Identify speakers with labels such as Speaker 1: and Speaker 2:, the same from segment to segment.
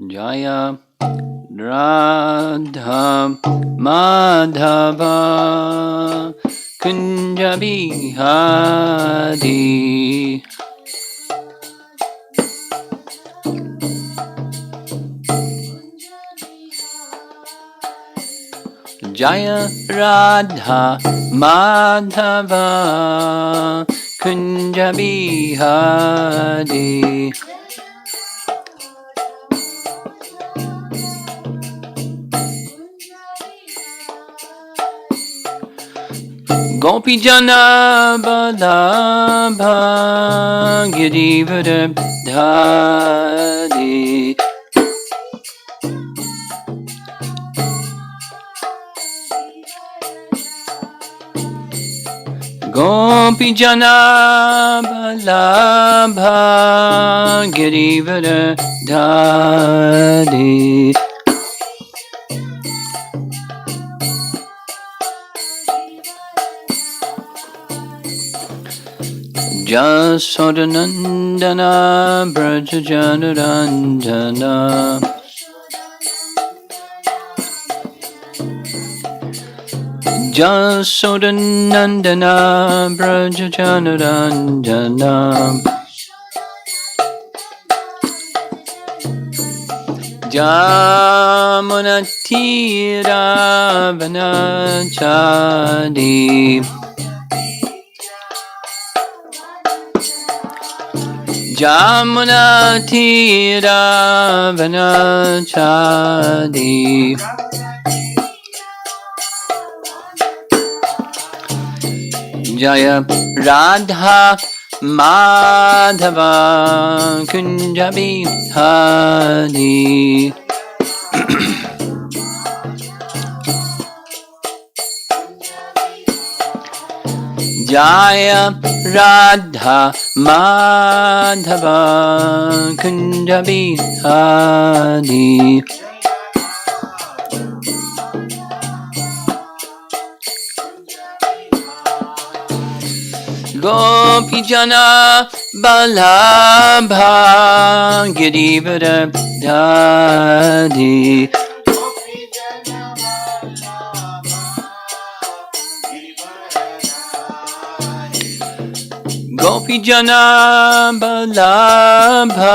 Speaker 1: Jaya Radha Madhava Kunja Bihari Jaya Radha Madhava Kunja Bihari Gopi Jana Balabha Girivardhari Gopi Jana Balabha Girivardhari Jasodanandana Brajajanarandana Jasodanandana Brajajanarandana Jamunatira Vanachadi Jamuna Tira Vanachadi Jaya Radha Madhava Kunja Bihari Jaya Radha Madhava Kunja Bihari Gopi Jana Balabha Girivardhari Gopi Jana Balabha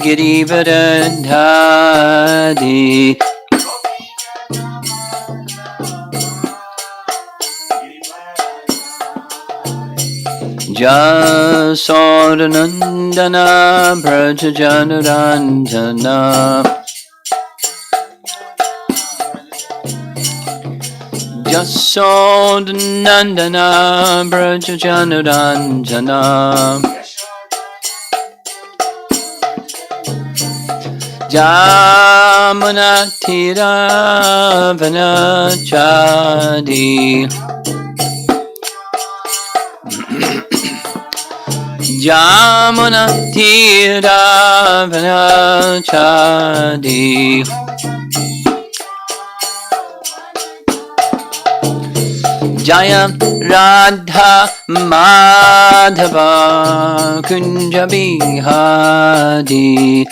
Speaker 1: Girivardhari Jasodanandana Brajajanarandana Jasodanandana Brajajanarandana Jamunatira Vanachadi Jamuna Tira Vanachadi Jaya Radha Madhava Kunja Bihari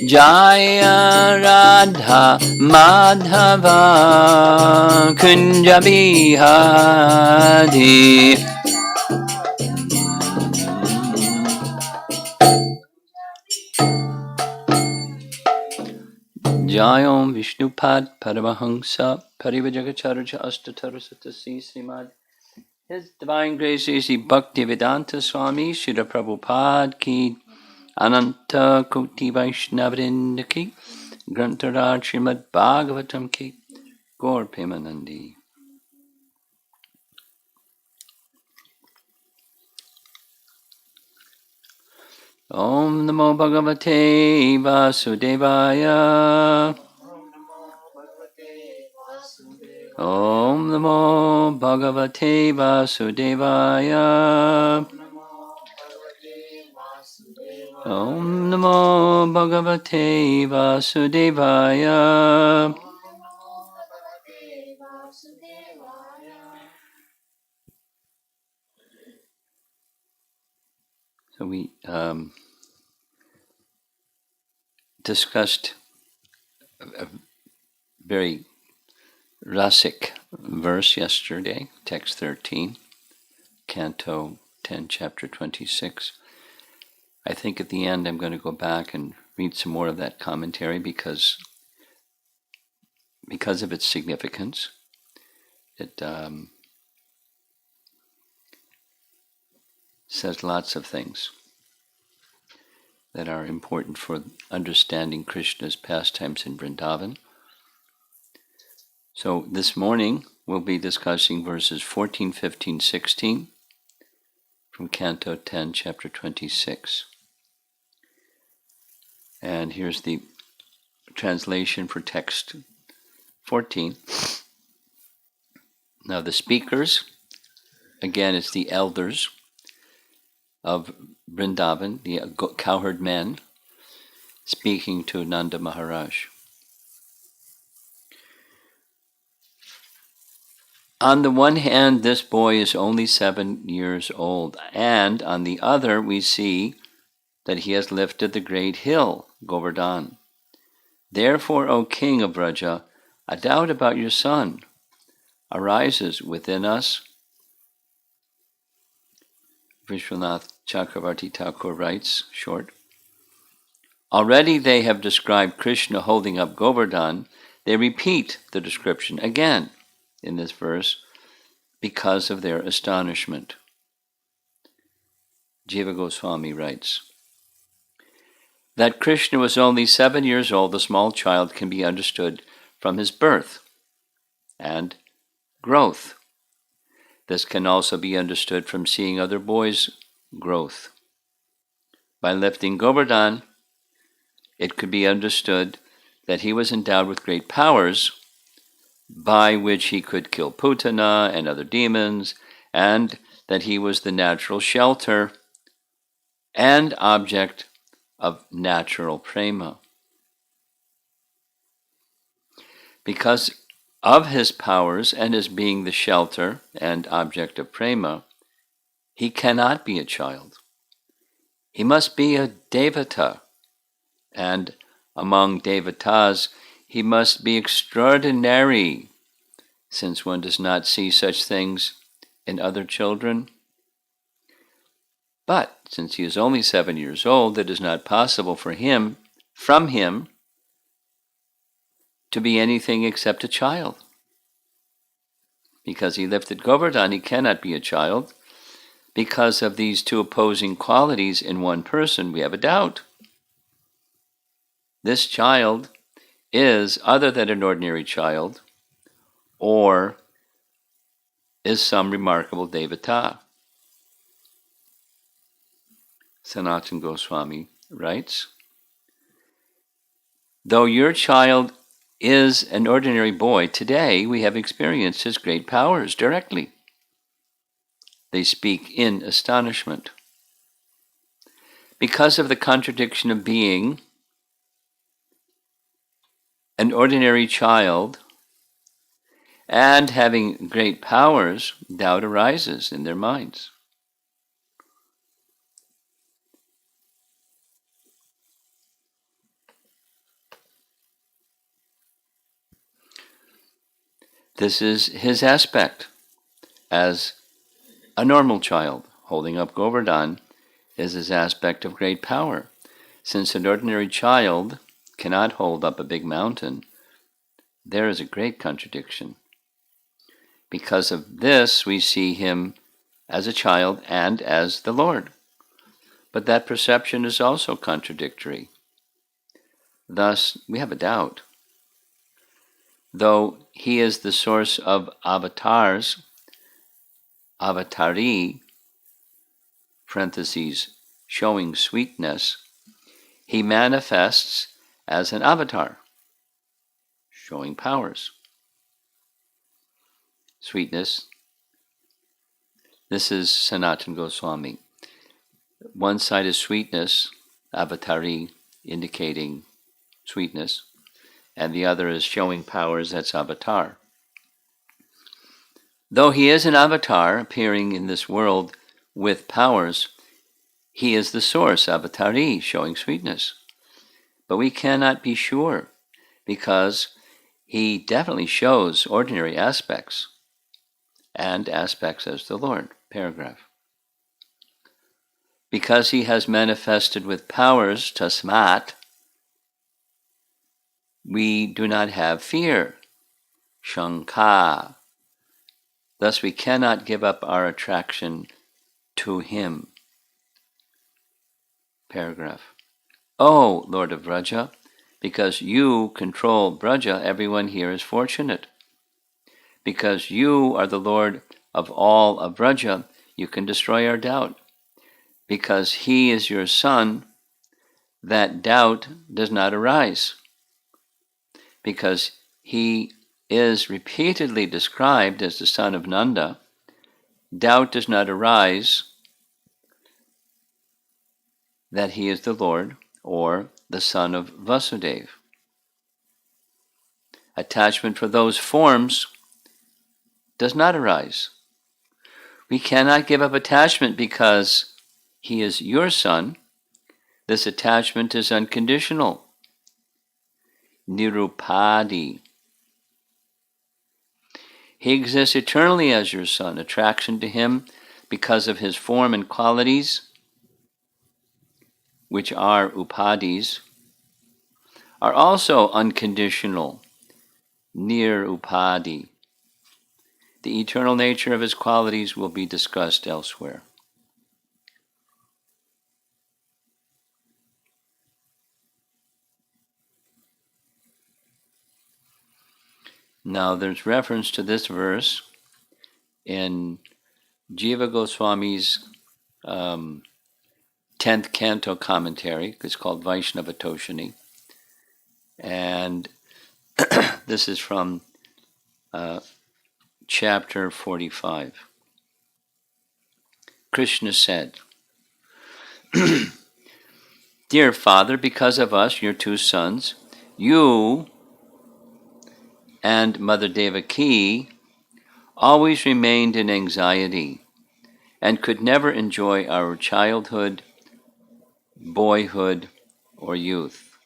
Speaker 1: Jaya Radha Madhava Kunja Bihari Jayom Vishnupad Paramahamsa Parivajagacharya Astatarasatasi Srimad His Divine Grace is Bhaktivedanta Swami Srila Prabhupada Ki Ananta Koti Vaishnavrinda Ki Grantaraj Srimad Bhagavatam Ki Gaur Pemanandi Om Namo Bhagavate Vasudevaya Om Namo Bhagavate Vasudevaya. Om Namo Bhagavate Vasudevaya. So we discussed a very rasic verse yesterday, text 13, Canto 10, chapter 26. I think at the end I'm going to go back and read some more of that commentary because of its significance. It says lots of things that are important for understanding Krishna's pastimes in Vrindavan. So this morning we'll be discussing verses 14, 15, 16 from Canto 10, chapter 26. And here's the translation for text 14. Now the speakers, again it's the elders of Vrindavan, the cowherd men, speaking to Nanda Maharaj. On the one hand, this boy is only 7 years old, and on the other we see that he has lifted the great hill, Govardhan. Therefore, O king of Vraja, a doubt about your son arises within us. Vishwanath Chakravarti Thakur writes, short, already they have described Krishna holding up Govardhan. They repeat the description again in this verse because of their astonishment. Jiva Goswami writes, that Krishna was only 7 years old, the small child can be understood from his birth and growth. This can also be understood from seeing other boys' growth. By lifting Govardhan, it could be understood that he was endowed with great powers by which he could kill Putana and other demons, and that he was the natural shelter and object of natural prema. Because of his powers and his being the shelter and object of prema, he cannot be a child. He must be a devata, and among devatas he must be extraordinary, since one does not see such things in other children. But since he is only 7 years old, it is not possible for him, from him, to be anything except a child. Because he lifted Govardhan, he cannot be a child. Because of these two opposing qualities in one person, we have a doubt. This child is other than an ordinary child, or is some remarkable devata. Sanatana Goswami writes, though your child is an ordinary boy, today we have experienced his great powers directly. They speak in astonishment. Because of the contradiction of being an ordinary child and having great powers, doubt arises in their minds. This is his aspect as a normal child. Holding up Govardhan is his aspect of great power. Since an ordinary child cannot hold up a big mountain, there is a great contradiction. Because of this, we see him as a child and as the Lord. But that perception is also contradictory. Thus, we have a doubt. Though he is the source of avatars, avatari, parentheses, showing sweetness, he manifests as an avatar, showing powers. sweetness. This is Sanatana Goswami. One side is sweetness, avatari, indicating sweetness, and the other is showing powers, that's avatar. Though he is an avatar appearing in this world with powers, he is the source, avatari, showing sweetness. But we cannot be sure, because he definitely shows ordinary aspects, and aspects as the Lord. Paragraph. Because he has manifested with powers, tasmat, we do not have fear, shanka. Thus we cannot give up our attraction to him. Paragraph. O Lord of Braja, because you control Braja, everyone here is fortunate. Because you are the Lord of all of Braja, you can destroy our doubt. Because he is your son, that doubt does not arise. Because he is repeatedly described as the son of Nanda, doubt does not arise that he is the Lord or the son of Vasudeva. Attachment for those forms does not arise. We cannot give up attachment because he is your son. This attachment is unconditional. Nirupadi. He exists eternally as your son. Attraction to him because of his form and qualities, which are upadis, are also unconditional. Nirupadi. The eternal nature of his qualities will be discussed elsewhere. Now there's reference to this verse in Jiva Goswami's 10th canto commentary. It's called Vaishnava Toshini. And this is from chapter 45. Krishna said, Dear Father, because of us, your two sons, you and Mother Devaki always remained in anxiety and could never enjoy our childhood, boyhood, or youth.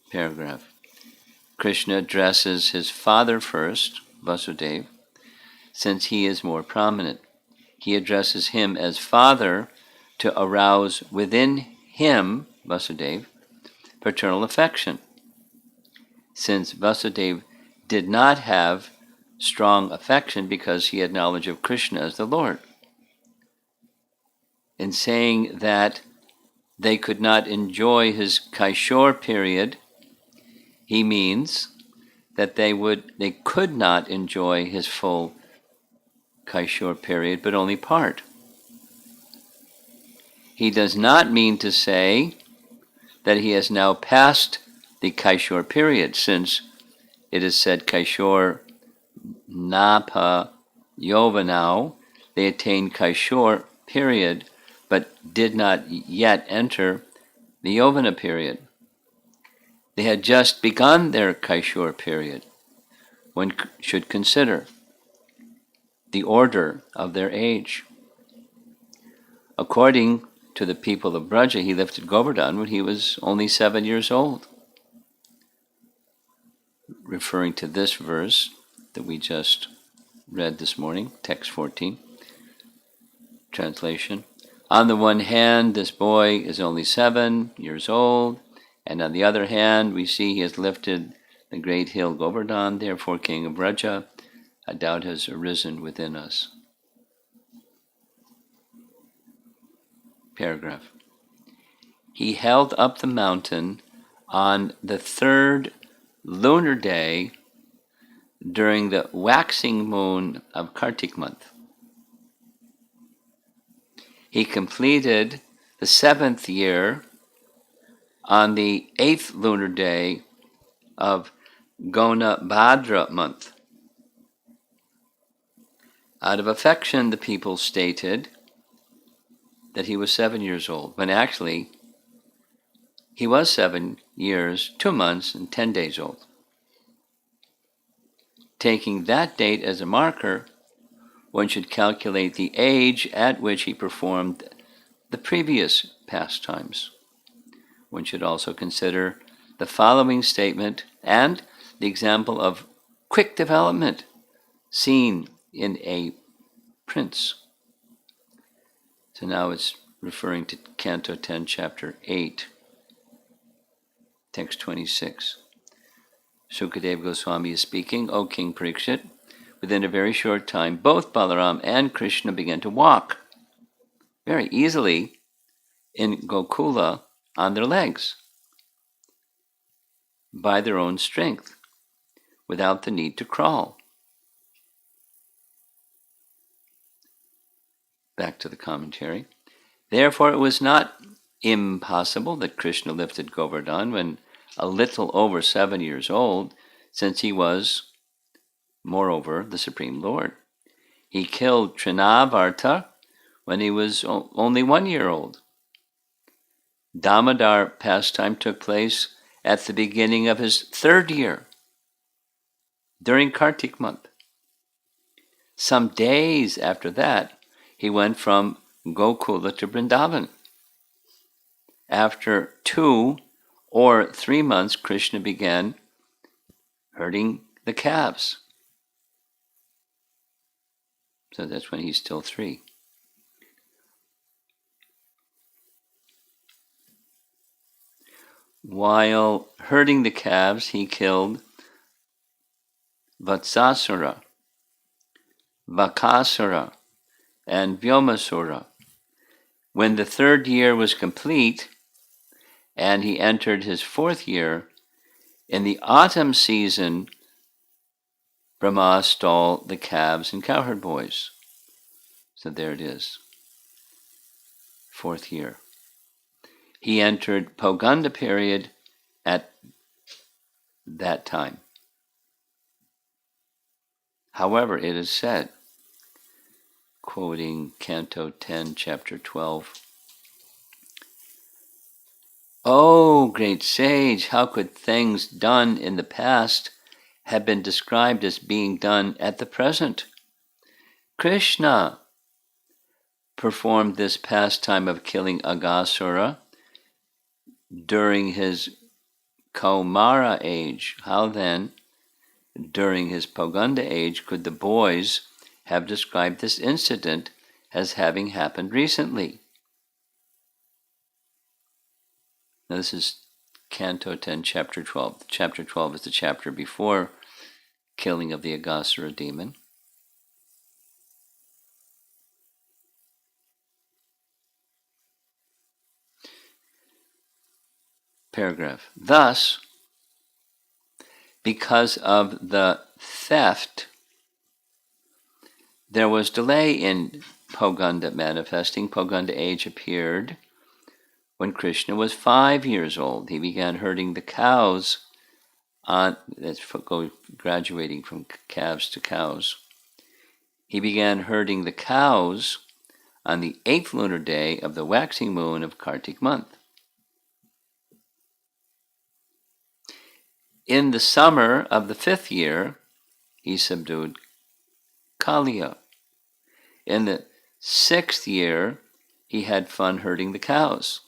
Speaker 1: Paragraph. Krishna addresses his father first, Vasudeva, since he is more prominent. He addresses him as father to arouse within him, Vasudeva, paternal affection. Since Vasudeva did not have strong affection because he had knowledge of Krishna as the Lord. In saying that they could not enjoy his Kaishore period, he means that they could not enjoy his full Kaishore period, but only part. He does not mean to say that he has now passed the Kaishore period, since it is said Kaishore Napa Yovanau, they attained Kaishore period, but did not yet enter the Yovana period. They had just begun their Kaishore period. One should consider the order of their age. According to the people of Braja, he lifted Govardhan when he was only 7 years old. Referring to this verse that we just read this morning, text 14, translation. On the one hand, this boy is only 7 years old, and on the other hand, we see he has lifted the great hill Govardhan, therefore king of Braja, a doubt has arisen within us. Paragraph. He held up the mountain on the 3rd lunar day during the waxing moon of Kartik month. He completed the 7th year on the 8th lunar day of Gona Bhadra month. Out of affection, the people stated that he was 7 years old, when actually he was 7 years, 2 months, and 10 days old. Taking that date as a marker, one should calculate the age at which he performed the previous pastimes. One should also consider the following statement and the example of quick development seen in a prince. So now it's referring to Canto 10, Chapter 8, text 26. Sukadeva Goswami is speaking, O King Parikshit, within a very short time, both Balaram and Krishna began to walk very easily in Gokula on their legs by their own strength, without the need to crawl. Back to the commentary. Therefore, it was not impossible that Krishna lifted Govardhan when a little over 7 years old, since he was, moreover, the Supreme Lord. He killed Trinavarta when he was only 1 year old. Damodar pastime took place at the beginning of his 3rd year, during Kartik month. Some days after that, he went from Gokula to Vrindavan. After 2 or 3 months, Krishna began herding the calves. So that's when he's still 3. While herding the calves, he killed Vatsasura, Vakasura, and Vyomasura. When the 3rd year was complete, and he entered his 4th year, in the autumn season, Brahma stole the calves and cowherd boys. So there it is, 4th year. He entered Poganda period at that time. However, it is said, quoting Canto 10, Chapter 12, "O great sage, how could things done in the past have been described as being done at the present? Krishna performed this pastime of killing Aghasura during his Kaumara age. How then, during his Poganda age, could the boys have described this incident as having happened recently?" Now this is Canto 10, Chapter 12. Chapter 12 is the chapter before killing of the Aghasura demon. Paragraph. Thus, because of the theft, there was delay in Poganda manifesting. Poganda age appeared when Krishna was 5 years old. He began herding the cows graduating from calves to cows. He began herding the cows on the 8th lunar day of the waxing moon of Kartik month. In the summer of the 5th year, he subdued Kaliya. In the 6th year, he had fun herding the cows.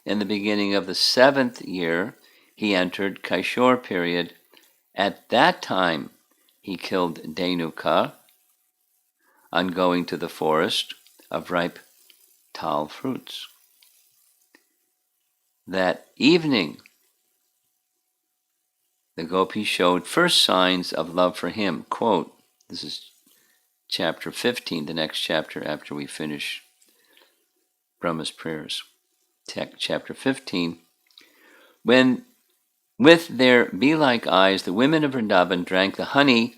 Speaker 1: In the beginning of the 7th year, he entered Kaishore period. At that time, he killed Denuka on going to the forest of ripe tal fruits. That evening, the gopis showed first signs of love for him. Quote, this is chapter 15, the next chapter after we finish Brahma's prayers. Chapter 15. When with their bee-like eyes the women of Vrindavan drank the honey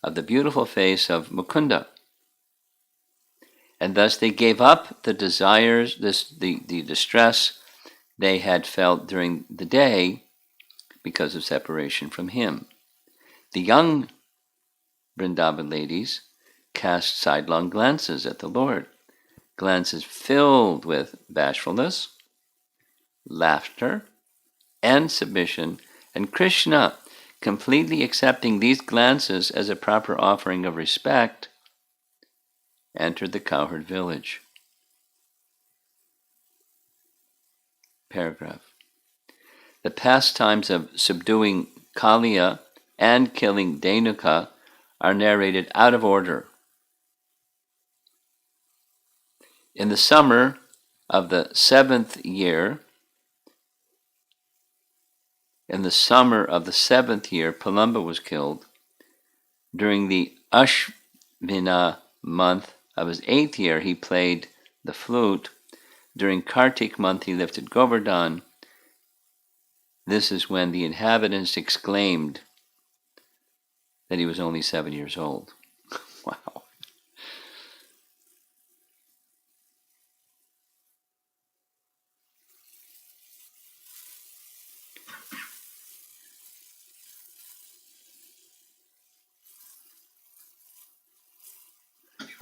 Speaker 1: of the beautiful face of Mukunda, and thus they gave up the desires, the distress they had felt during the day because of separation from him. The young Vrindavan ladies cast sidelong glances at the Lord, glances filled with bashfulness, laughter, and submission, and Krishna, completely accepting these glances as a proper offering of respect, entered the cowherd village. Paragraph. The pastimes of subduing Kaliya and killing Dhenuka are narrated out of order. In the summer of the seventh year, Palamba was killed. During the Ashvina month of his 8th year, he played the flute. During Kartik month, he lifted Govardhan. This is when the inhabitants exclaimed that he was only 7 years old. Wow.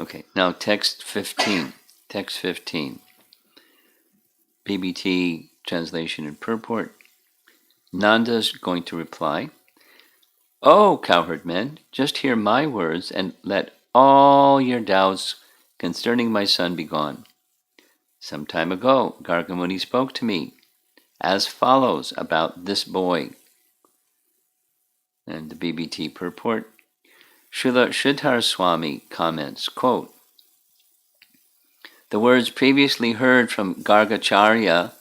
Speaker 1: Okay, now text 15. Text 15. BBT translation and purport. Nanda's going to reply, "Oh, cowherd men, just hear my words and let all your doubts concerning my son be gone. Some time ago, Gargamuni spoke to me as follows about this boy." And the BBT purport. Srila Sridhar Swami comments, quote, "The words previously heard from Gargacharya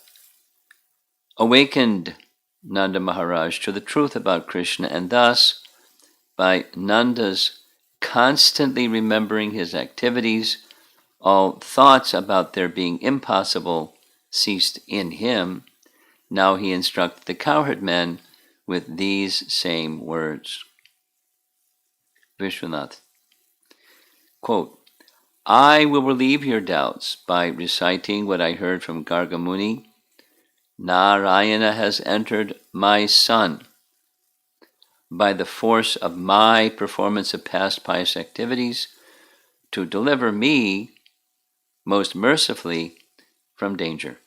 Speaker 1: awakened Nanda Maharaj to the truth about Krishna, and thus, by Nanda's constantly remembering his activities, all thoughts about their being impossible ceased in him. Now he instructed the cowherd men with these same words." Vishwanath, quote, "I will relieve your doubts by reciting what I heard from Gargamuni. Narayana has entered my son. By the force of my performance of past pious activities to deliver me most mercifully from danger."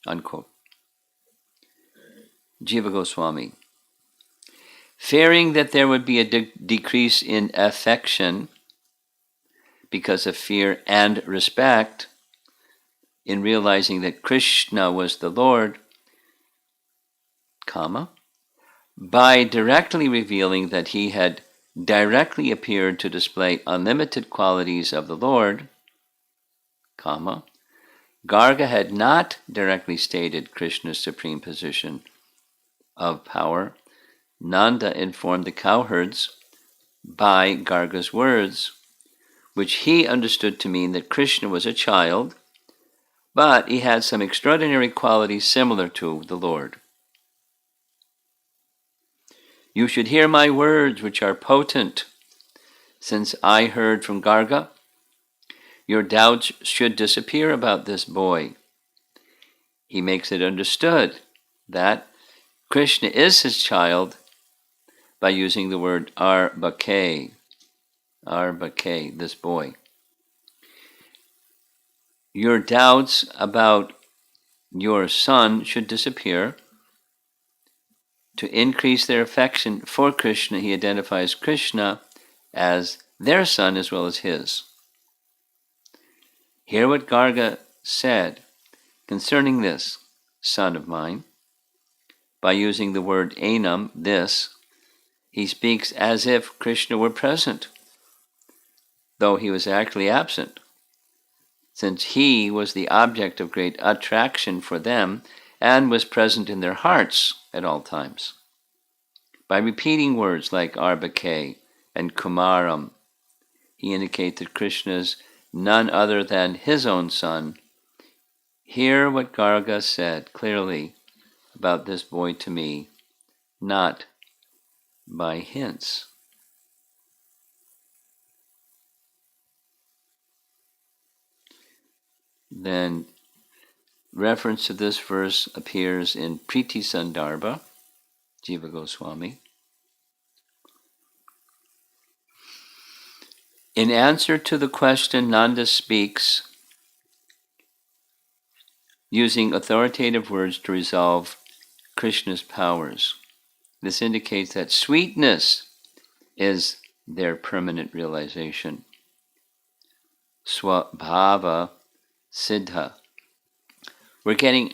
Speaker 1: Unquote. Jiva Goswami. Fearing that there would be a decrease in affection because of fear and respect, in realizing that Krishna was the Lord, by directly revealing that he had directly appeared to display unlimited qualities of the Lord, Garga had not directly stated Krishna's supreme position of power. Nanda informed the cowherds by Garga's words, which he understood to mean that Krishna was a child, but he had some extraordinary qualities similar to the Lord. "You should hear my words, which are potent. Since I heard from Garga, your doubts should disappear about this boy. He makes it understood that Krishna is his child by using the word Arbake, this boy. Your doubts about your son should disappear. To increase their affection for Krishna, he identifies Krishna as their son as well as his. Hear what Garga said concerning this son of mine. By using the word Enam, this, he speaks as if Krishna were present, though he was actually absent, since he was the object of great attraction for them and was present in their hearts at all times. By repeating words like Arbake and Kumaram, he indicates that Krishna is none other than his own son. Hear what Garga said clearly about this boy to me, not by hints." Then reference to this verse appears in Priti Sandarbha, Jiva Goswami. In answer to the question, Nanda speaks using authoritative words to resolve Krishna's powers. This indicates that sweetness is their permanent realization. Swabhava Siddha. We're getting,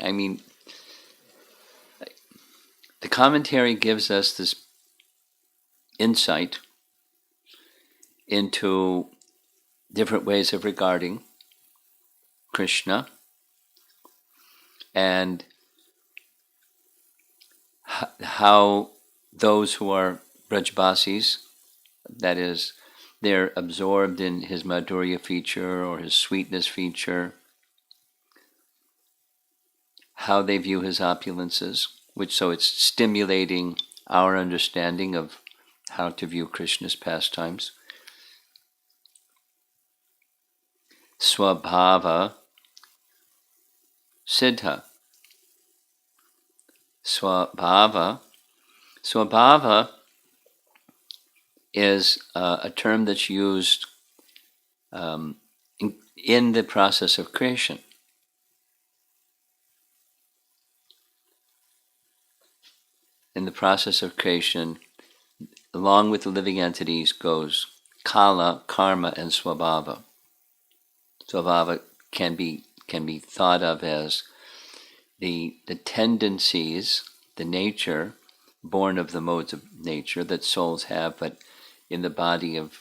Speaker 1: the commentary gives us this insight into different ways of regarding Krishna and how those who are Brajbasis, that is, they're absorbed in his Madhurya feature or his sweetness feature, how they view his opulences, so it's stimulating our understanding of how to view Krishna's pastimes. Swabhava Siddha. Swabhava is a term that's used in the process of creation. In the process of creation, along with the living entities goes kala, karma, and swabhava. Swabhava can be thought of as the tendencies, the nature, born of the modes of nature that souls have, but in the body of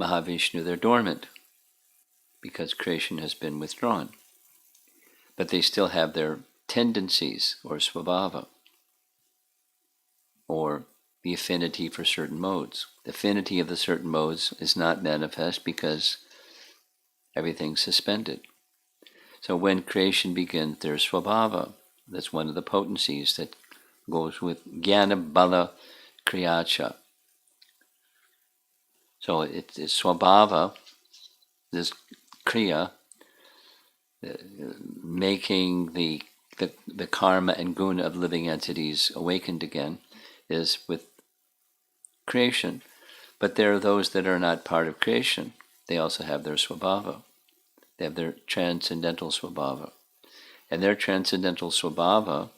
Speaker 1: Mahavishnu they're dormant because creation has been withdrawn. But they still have their tendencies, or swabhava, or the affinity for certain modes. The affinity of the certain modes is not manifest because everything's suspended. So when creation begins, there's swabhava. That's one of the potencies that goes with jnana bala kriyacha. So it's swabhava, this kriya, making the karma and guna of living entities awakened again, is with creation. But there are those that are not part of creation. They also have their swabhava. They have their transcendental swabhava. And their transcendental swabhava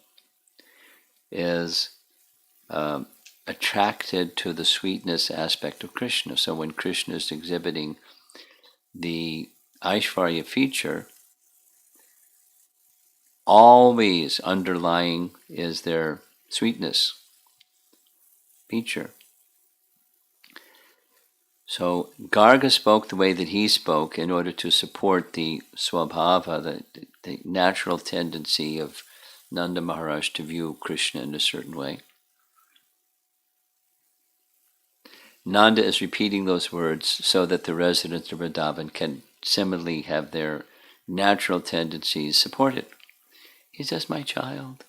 Speaker 1: is attracted to the sweetness aspect of Krishna. So when Krishna is exhibiting the Aishvarya feature, always underlying is their sweetness feature. So Garga spoke the way that he spoke in order to support the swabhava, the natural tendency of Nanda Maharaj to view Krishna in a certain way. Nanda is repeating those words so that the residents of Vrindavan can similarly have their natural tendencies supported. He's just my child.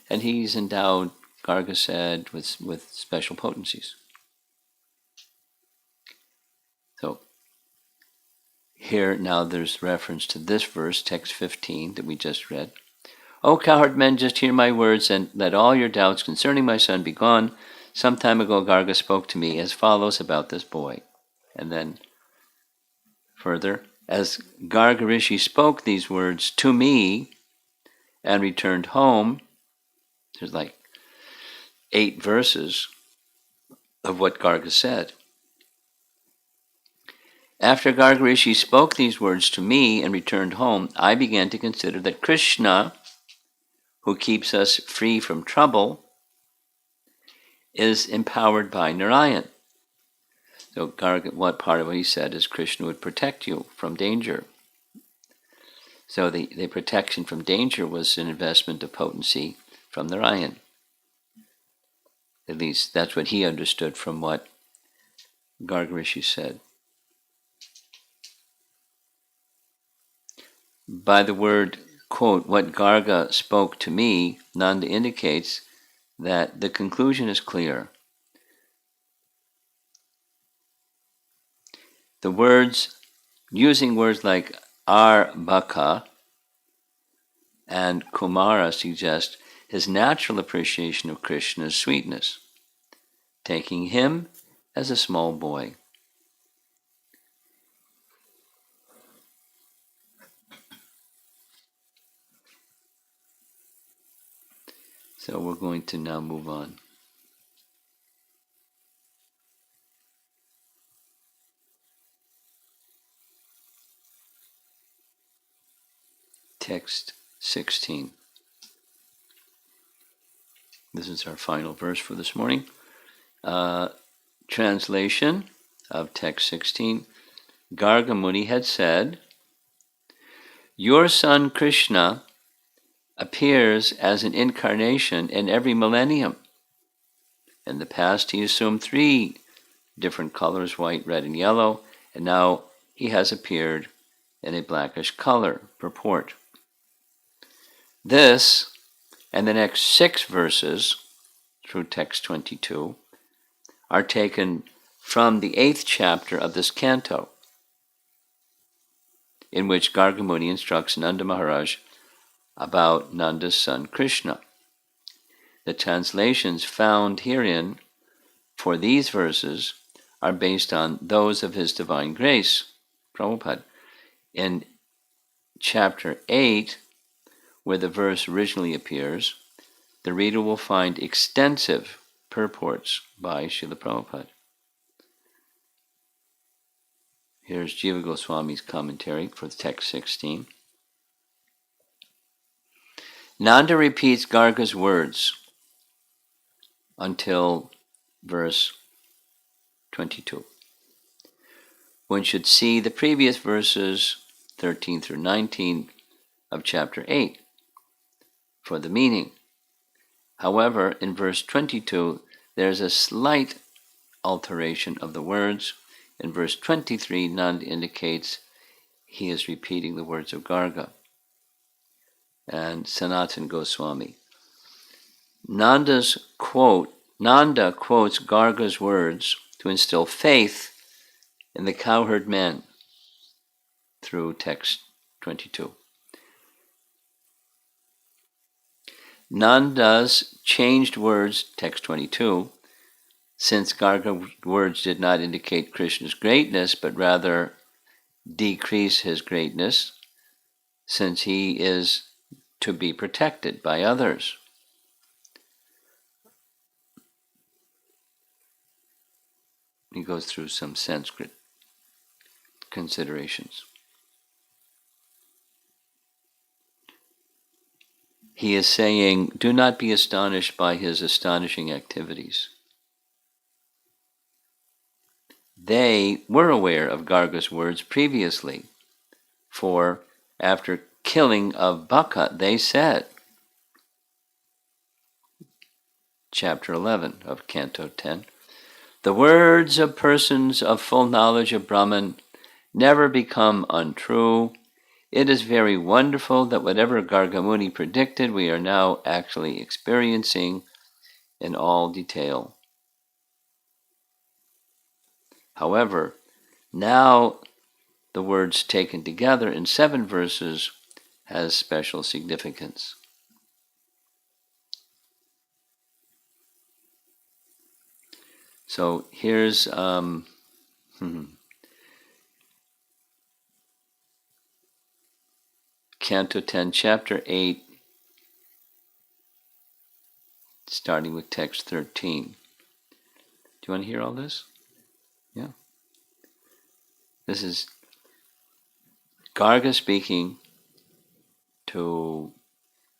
Speaker 1: And he's endowed, Garga said, with special potencies. So here now there's reference to this verse, text 15, that we just read. O cowherd men, just hear my words, and let all your doubts concerning my son be gone. Some time ago Garga spoke to me as follows about this boy. And then further, as Garga Rishi spoke these words to me and returned home, there's like 8 verses of what Garga said. After Garga Rishi spoke these words to me and returned home, I began to consider that Krishna, who keeps us free from trouble, is empowered by Narayan. So Garga, what part of what he said is Krishna would protect you from danger. So the protection from danger was an investment of potency from Narayan. At least that's what he understood from what Garga Rishi said. By the word, quote, what Garga spoke to me, Nanda indicates that the conclusion is clear. The words, using words like Arbaka and Kumara, suggest his natural appreciation of Krishna's sweetness. Taking him as a small boy. So we're going to now move on. Text 16. This is our final verse for this morning. Translation of text 16. Garga Muni had said, "Your son Krishna appears as an incarnation in every millennium. In the past, he assumed 3 different colors, white, red, and yellow, and now he has appeared in a blackish color." Purport. This and the next 6 verses through text 22 are taken from the 8th chapter of this canto, in which Garga Muni instructs Nanda Maharaj about Nanda's son Krishna. The translations found herein for these verses are based on those of His Divine Grace, Prabhupada. In chapter 8, where the verse originally appears, the reader will find extensive purports by Srila Prabhupada. Here's Jiva Goswami's commentary for text 16. Nanda repeats Garga's words until verse 22. One should see the previous verses 13 through 19 of chapter 8 for the meaning. However, in verse 22, there's a slight alteration of the words. In verse 23, Nanda indicates he is repeating the words of Garga. And Sanatana Goswami. Nanda quotes Garga's words to instill faith in the cowherd men through text 22. Nanda's changed words, text 22, since Garga's words did not indicate Krishna's greatness, but rather decrease his greatness, since he is to be protected by others. He goes through some Sanskrit considerations. He is saying, do not be astonished by his astonishing activities. They were aware of Garga's words previously, for after killing of Baka, they said, chapter 11 of Canto 10, the words of persons of full knowledge of Brahman never become untrue. It is very wonderful that whatever Garga Muni predicted, we are now actually experiencing in all detail. However, now the words taken together in 7 verses has special significance. So here's Canto 10, Chapter 8, starting with text 13. Do you want to hear all this? Yeah. This is Garga speaking to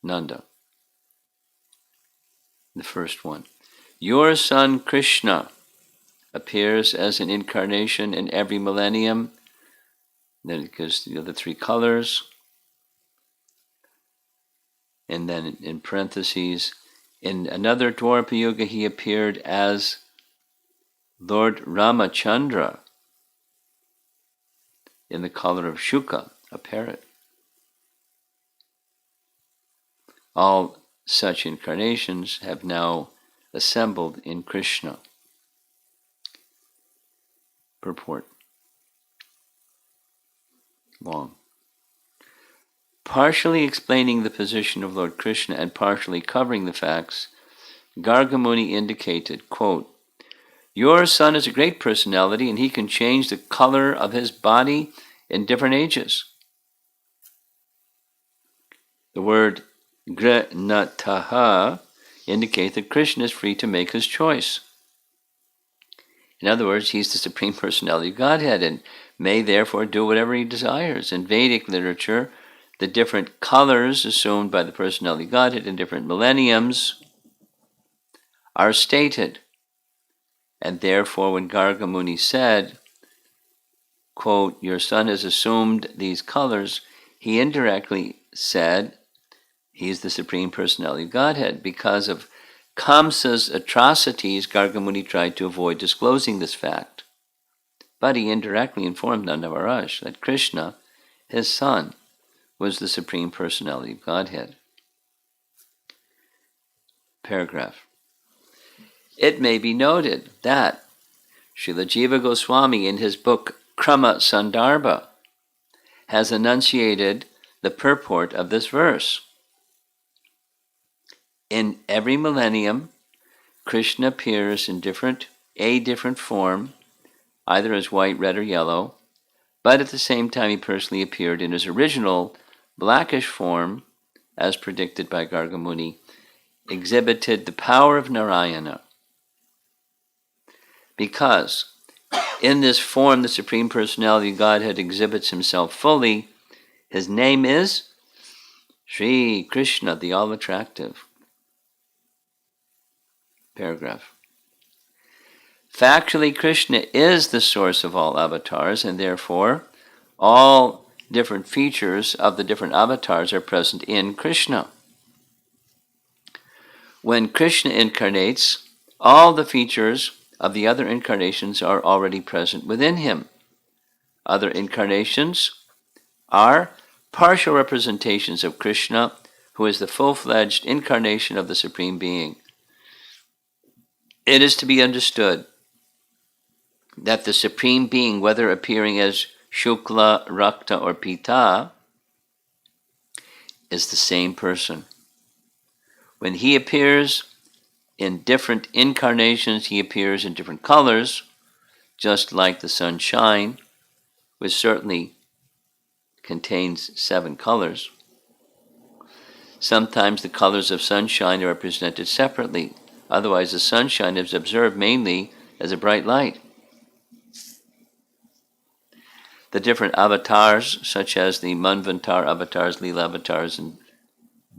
Speaker 1: Nanda. The first one. Your son Krishna appears as an incarnation in every millennium. Then it gives the other 3 colors. And then in parentheses, in another Dwapara Yuga, he appeared as Lord Ramachandra in the color of Shuka, a parrot. All such incarnations have now assembled in Krishna. Purport. Long. Partially explaining the position of Lord Krishna and partially covering the facts, Garga Muni indicated, quote, Your son is a great personality, and he can change the color of his body in different ages. The word granataha indicates that Krishna is free to make his choice. In other words, he's the Supreme Personality of Godhead and may therefore do whatever he desires. In Vedic literature, the different colors assumed by the Personality of Godhead in different millenniums are stated. And therefore, when Garga Muni said, quote, your son has assumed these colors, he indirectly said he's the Supreme Personality of Godhead. Because of Kamsa's atrocities, Garga Muni tried to avoid disclosing this fact. But he indirectly informed Nanda Maharaj that Krishna, his son, was the Supreme Personality of Godhead. Paragraph. It may be noted that Srila Jiva Goswami in his book Krama Sandarbha has enunciated the purport of this verse. In every millennium, Krishna appears in a different form, either as white, red, or yellow, but at the same time he personally appeared in his original blackish form, as predicted by Garga Muni, exhibited the power of Narayana. Because in this form the Supreme Personality of Godhead exhibits himself fully, his name is Sri Krishna, the All-Attractive. Paragraph. Factually, Krishna is the source of all avatars, and therefore all different features of the different avatars are present in Krishna. When Krishna incarnates, all the features of the other incarnations are already present within him. Other incarnations are partial representations of Krishna, who is the full-fledged incarnation of the Supreme Being. It is to be understood that the Supreme Being, whether appearing as Shukla, Rakta, or Pita, is the same person. When he appears in different incarnations, he appears in different colors, just like the sunshine, which certainly contains 7 colors. Sometimes the colors of sunshine are represented separately. Otherwise, the sunshine is observed mainly as a bright light. The different avatars, such as the Manvantar avatars, Leela avatars, and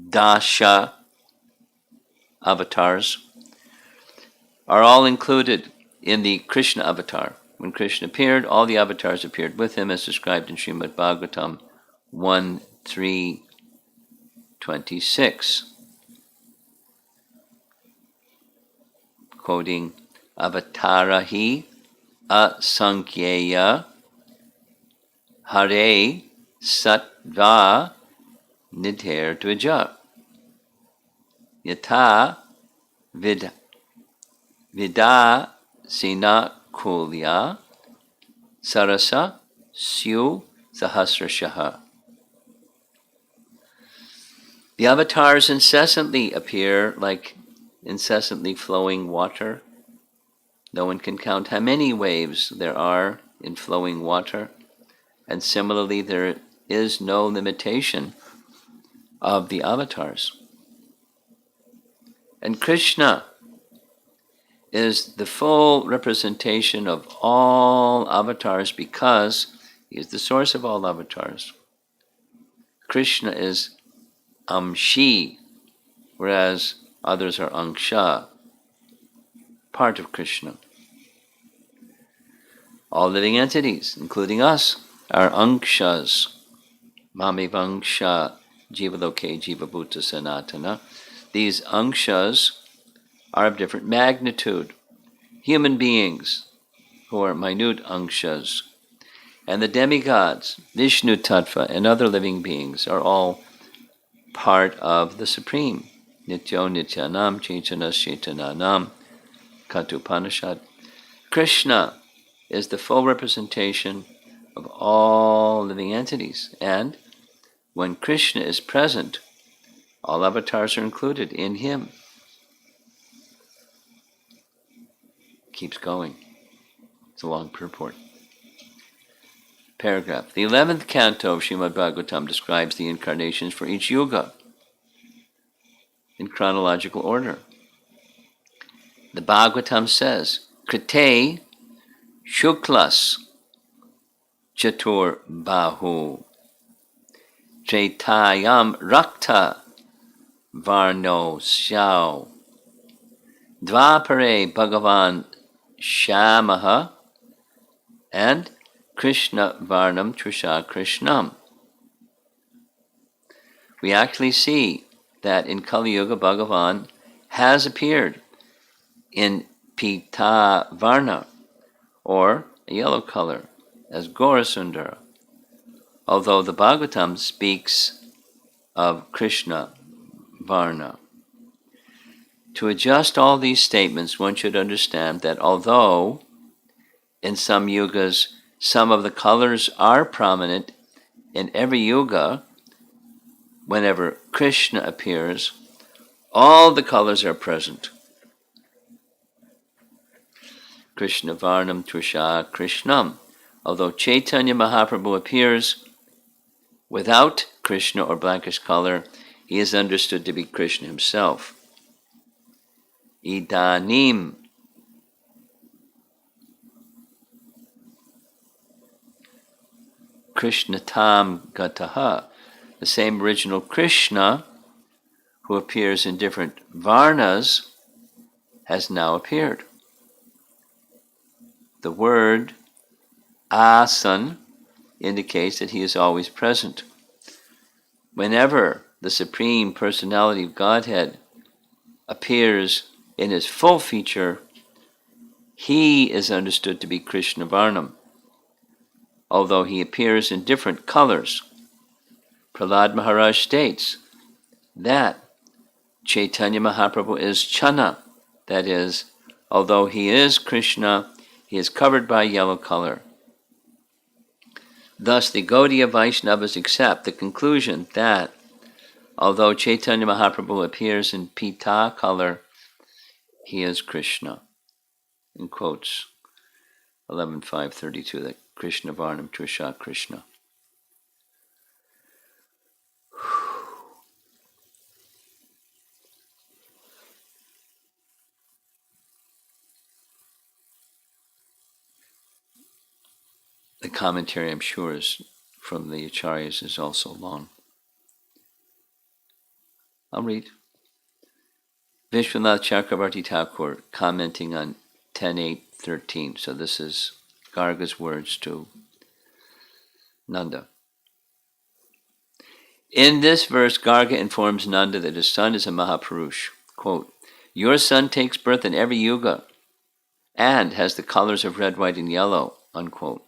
Speaker 1: Dasha avatars, are all included in the Krishna avatar. When Krishna appeared, all the avatars appeared with him, as described in Srimad Bhagavatam 1:3-26. Quoting, Avatarahi asankyeya hare sattva nidher dvija yata vida sina kulya sarasa syu sahasrashaha. The avatars incessantly appear like incessantly flowing water. No one can count how many waves there are in flowing water. And similarly, there is no limitation of the avatars. And Krishna is the full representation of all avatars because he is the source of all avatars. Krishna is Amshi, whereas others are Angsha, part of Krishna. All living entities, including us, are Angshas. Mamivangsha Jivaloke Jivabhuta Sanatana. These Angshas are of different magnitude. Human beings, who are minute Angshas, and the demigods, Vishnu Tattva, and other living beings are all part of the Supreme. Nityo Nityanam Chaitanas Chaitananam Katupanishad. Krishna is the full representation of all living entities, and when Krishna is present, all avatars are included in him. Keeps going. It's a long purport. Paragraph. The 11th canto of Srimad Bhagavatam describes the incarnations for each yuga in chronological order. The Bhagavatam says, Krite Shuklas Chatur Bahu Chaitayam Rakta Varno Syao Dvapare Bhagavan Shamaha and Krishna Varnam Trisha Krishnam. We actually see that in Kali Yuga Bhagavan has appeared in Pita Varna, or a yellow color, as Gaurasundara, although the Bhagavatam speaks of Krishna Varna. To adjust all these statements, one should understand that although in some yugas some of the colors are prominent, in every yuga, whenever Krishna appears, all the colors are present. Krishna Varnam Trisha Krishnam. Although Chaitanya Mahaprabhu appears without Krishna or blackish color, he is understood to be Krishna himself. Idanim Krishnatam Gataha. The same original Krishna, who appears in different Varnas, has now appeared. The word asan indicates that he is always present. Whenever the Supreme Personality of Godhead appears in his full feature, he is understood to be Krishna Varnam, although he appears in different colors. Prahlad Maharaj states that Chaitanya Mahaprabhu is Chana, that is, although he is Krishna, he is covered by yellow color. Thus, the Gaudiya Vaishnavas accept the conclusion that although Chaitanya Mahaprabhu appears in Pita color, he is Krishna. In quotes 11.5.32, that Krishna Varnam Trisha Krishna. The commentary, I'm sure, is from the Acharyas is also long. I'll read. Vishwanath Chakravarti Thakur commenting on 10.8.13. So this is Garga's words to Nanda. In this verse, Garga informs Nanda that his son is a Mahapurush. Quote, your son takes birth in every yuga and has the colors of red, white, and yellow. Unquote.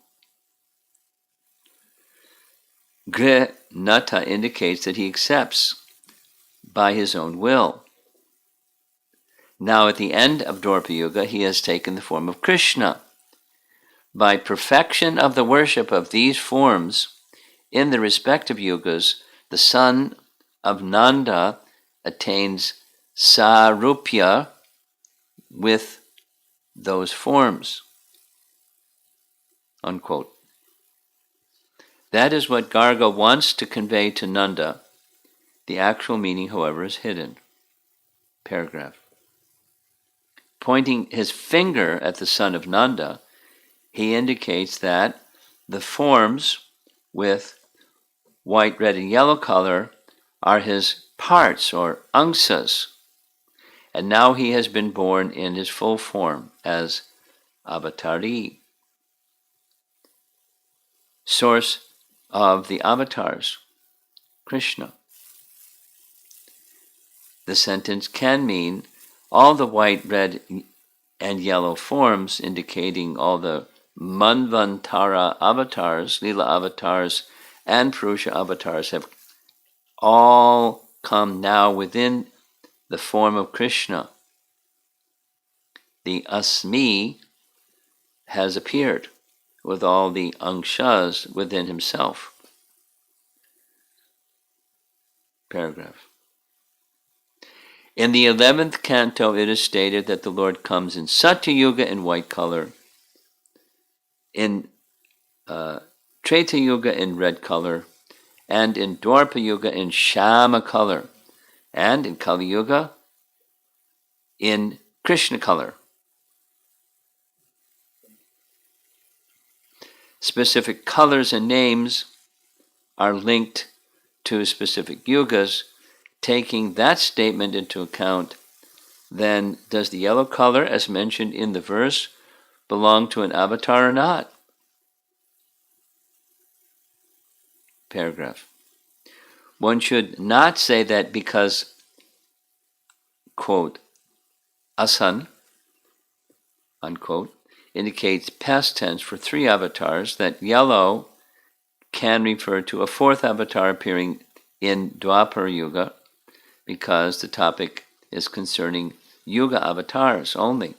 Speaker 1: Gre Nata indicates that he accepts by his own will. Now at the end of Dwapara Yuga, he has taken the form of Krishna. By perfection of the worship of these forms in the respective yugas, the son of Nanda attains sarupya with those forms. Unquote. That is what Garga wants to convey to Nanda. The actual meaning, however, is hidden. Paragraph. Pointing his finger at the son of Nanda, he indicates that the forms with white, red, and yellow color are his parts or angsas, and now he has been born in his full form as avatari, source of the avatars, Krishna. The sentence can mean all the white, red, and yellow forms, indicating all the Manvantara avatars, Lila avatars, and Purusha avatars have all come now within the form of Krishna. The Asmi has appeared with all the Angshas within himself. Paragraph. In the 11th canto, it is stated that the Lord comes in Satya Yuga in white color, in Treta Yuga in red color, and in Dwapara Yuga in Shama color, and in Kali Yuga in Krishna color. Specific colors and names are linked to specific yugas. Taking that statement into account, then does the yellow color, as mentioned in the verse, belong to an avatar or not? Paragraph. One should not say that because, quote, asan, unquote, indicates past tense for 3 avatars, that yellow can refer to a 4th avatar appearing in Dwapara Yuga, because the topic is concerning Yuga avatars only.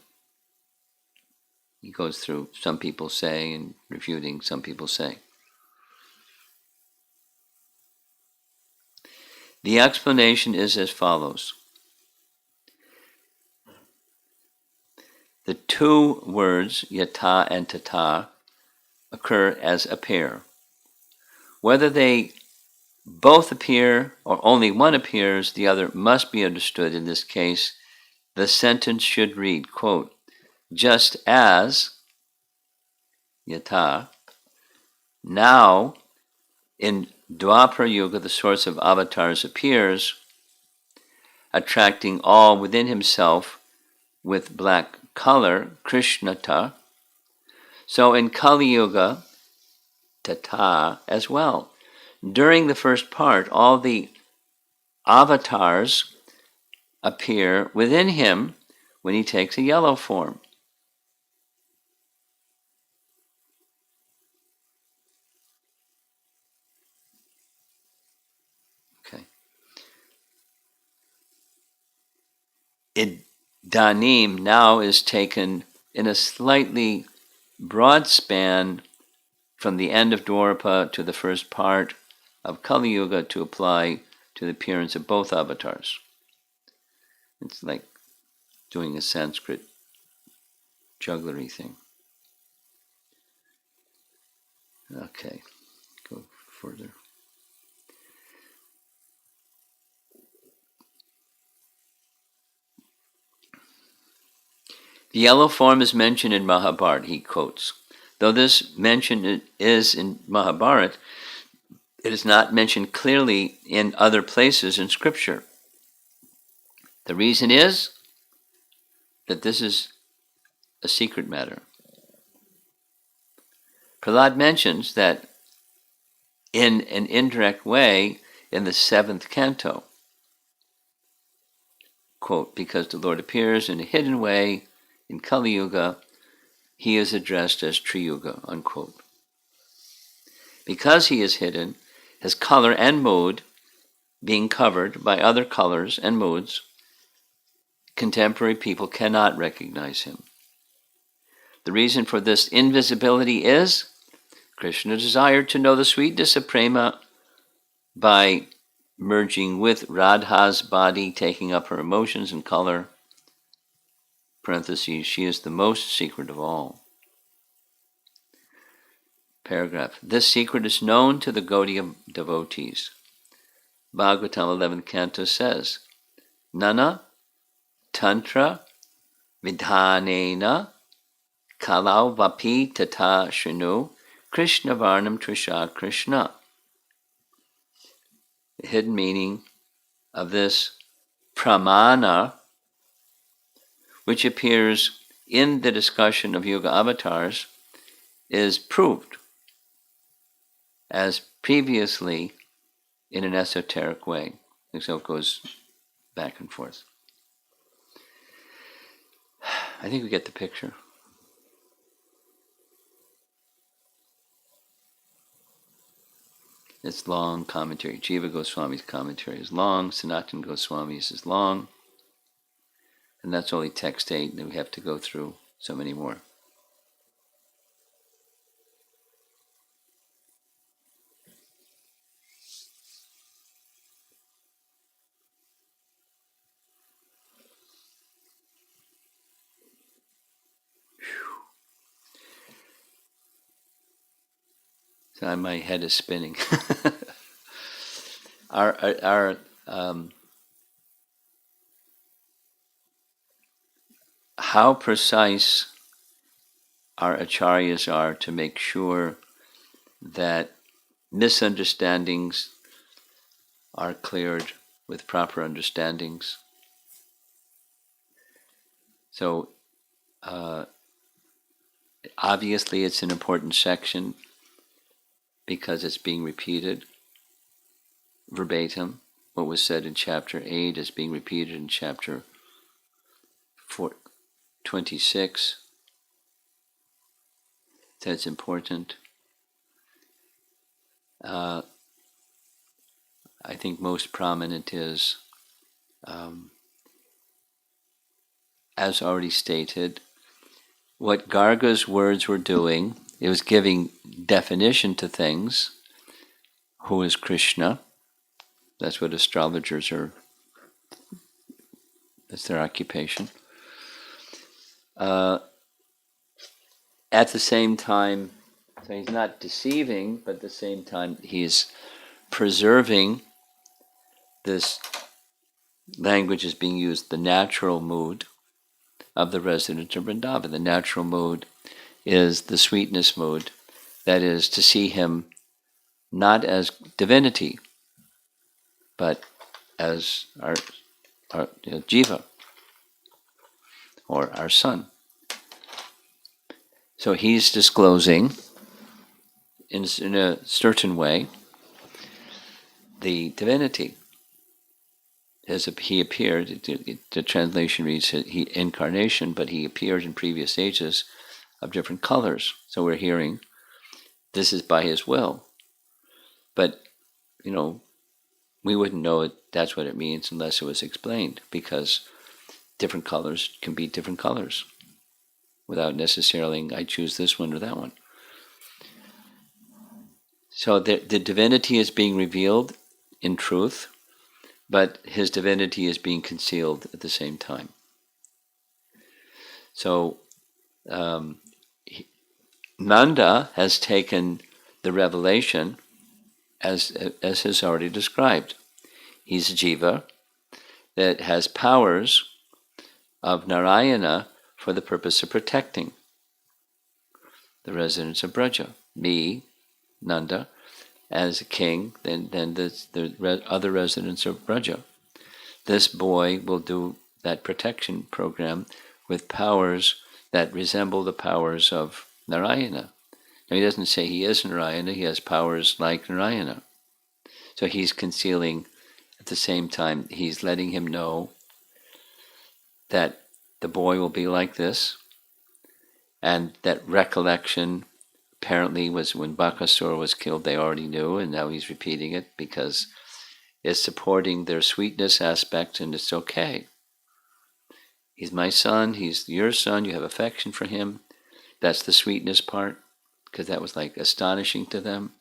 Speaker 1: He goes through some people say and refuting some people say. The explanation is as follows. The 2 words, yata and tata, occur as a pair. Whether they both appear or only one appears, the other must be understood. In this case, the sentence should read, quote, just as yata, now in Dwapara Yuga the source of avatars appears, attracting all within himself with black color, Krishnata. So in Kali Yuga, tata as well. During the first part, all the avatars appear within him when he takes a yellow form. Okay. Idanim now is taken in a slightly broad span from the end of Dwapara to the first part of Kali Yuga to apply to the appearance of both avatars. It's like doing a Sanskrit jugglery thing. Okay, go further. The yellow form is mentioned in Mahabharata, he quotes. Though this mention is in Mahabharata, it is not mentioned clearly in other places in Scripture. The reason is that this is a secret matter. Prahlad mentions that in an indirect way in the 7th canto, quote, because the Lord appears in a hidden way in Kali Yuga, he is addressed as Triyuga, unquote. Because he is hidden, his color and mood being covered by other colors and moods, contemporary people cannot recognize him. The reason for this invisibility is Krishna desired to know the sweetness of prema by merging with Radha's body, taking up her emotions and color. Parentheses, she is the most secret of all. Paragraph. This secret is known to the Gaudiya devotees. Bhagavatam 11th canto says, Nana tantra vidhanena kalau vapi tata shrinu Krishna varnam trisha Krishna. The hidden meaning of this pramana, which appears in the discussion of Yuga avatars, is proved as previously in an esoteric way. And so it goes back and forth. I think we get the picture. It's long commentary. Jiva Goswami's commentary is long. Sanatana Goswami's is long. And that's only text 8, and we have to go through so many more. So my head is spinning. our how precise our acharyas are to make sure that misunderstandings are cleared with proper understandings. So obviously it's an important section because it's being repeated verbatim. What was said in chapter 8 is being repeated in chapter 26. That's important. I think most prominent is, as already stated, what Garga's words were doing. It was giving definition to things. Who is Krishna? That's what astrologers are. That's their occupation. At the same time, so he's not deceiving, but at the same time he's preserving this language is being used, the natural mood of the resident of Vrindavan. The natural mood is the sweetness mood, that is to see him not as divinity, but as our jiva, or our son. So he's disclosing, in a certain way, the divinity. He appeared, the translation reads, he incarnation, but he appeared in previous ages of different colors. So we're hearing, this is by his will. But, we wouldn't know that's what it means unless it was explained, because different colors can be different colors without necessarily, I choose this one or that one. So the divinity is being revealed in truth, but his divinity is being concealed at the same time. So Nanda has taken the revelation as is already described. He's a jiva that has powers of Narayana for the purpose of protecting the residents of Braja. Me, Nanda, as a king, then the other residents of Braja. This boy will do that protection program with powers that resemble the powers of Narayana. Now, he doesn't say he is Narayana, he has powers like Narayana. So he's concealing, at the same time, he's letting him know that the boy will be like this, and that recollection apparently was when Bakasura was killed, they already knew, and now he's repeating it because it's supporting their sweetness aspect, and it's okay. He's my son, he's your son, you have affection for him. That's the sweetness part, because that was like astonishing to them.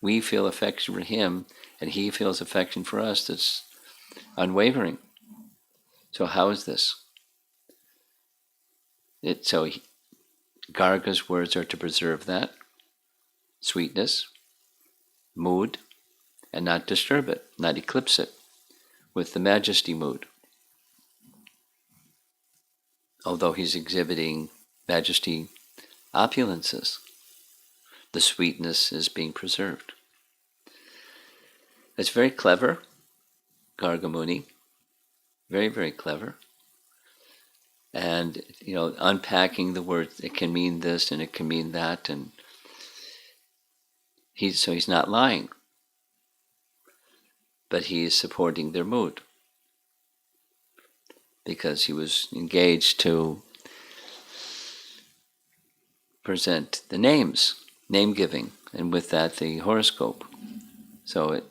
Speaker 1: We feel affection for him, and he feels affection for us that's unwavering. So how is this? Garga's words are to preserve that sweetness, mood, and not disturb it, not eclipse it with the majesty mood. Although he's exhibiting majesty opulences, the sweetness is being preserved. It's very clever, Garga Muni, very, very clever. And, unpacking the words, it can mean this and it can mean that, and he's not lying, but he is supporting their mood, because he was engaged to present the names, name giving, and with that the horoscope. So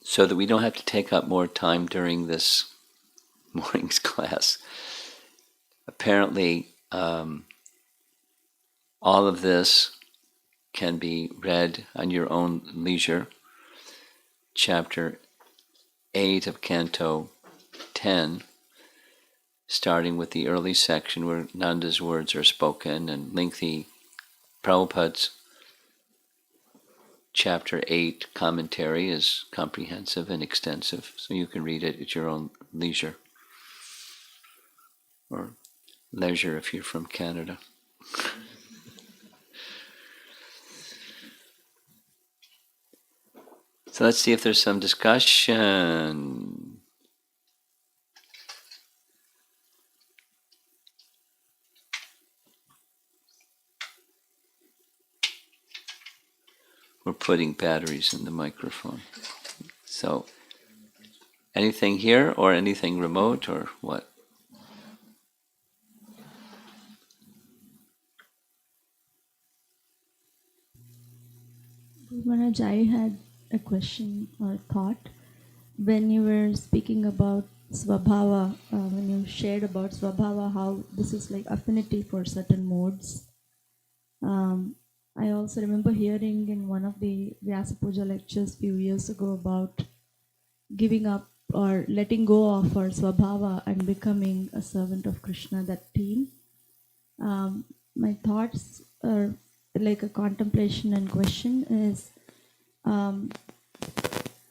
Speaker 1: so that we don't have to take up more time during this morning's class. Apparently, all of this can be read on your own leisure. Chapter 8 of Canto 10 starting with the early section where Nanda's words are spoken, and lengthy Prabhupada's Chapter 8 commentary is comprehensive and extensive, so you can read it at your own leisure, or leisure if you're from Canada. So let's see if there's some discussion. We're putting batteries in the microphone. So, anything here or anything remote or what?
Speaker 2: Maharaj, I had a question or thought. When you were speaking about Swabhava, when you shared about Swabhava, how this is like affinity for certain modes. I also remember hearing in one of the Vyasa Puja lectures a few years ago about giving up or letting go of our Swabhava and becoming a servant of Krishna, that theme. My thoughts are like a contemplation and question is,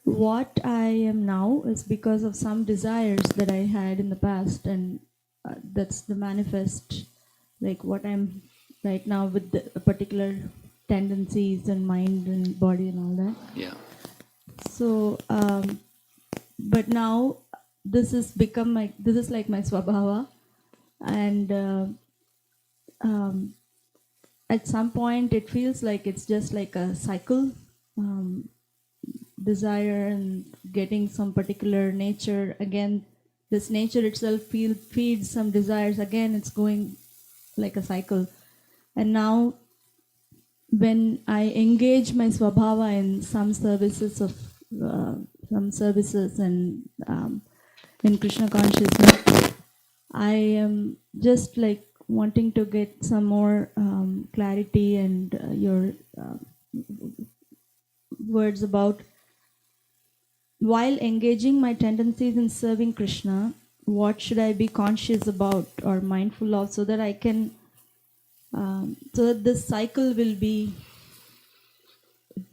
Speaker 2: what I am now is because of some desires that I had in the past, and that's the manifest, like what I'm right now with the particular tendencies and mind and body and all that.
Speaker 1: Yeah.
Speaker 2: So, but now this has become this is like my swabhava, and at some point it feels like it's just like a cycle. Desire and getting some particular nature, again this nature itself feeds some desires, again it's going like a cycle. And now when I engage my swabhava in some services of some services and in Krishna consciousness, I am just like wanting to get some more clarity and your words about, while engaging my tendencies in serving Krishna, what should I be conscious about or mindful of, so that I can, so that this cycle will be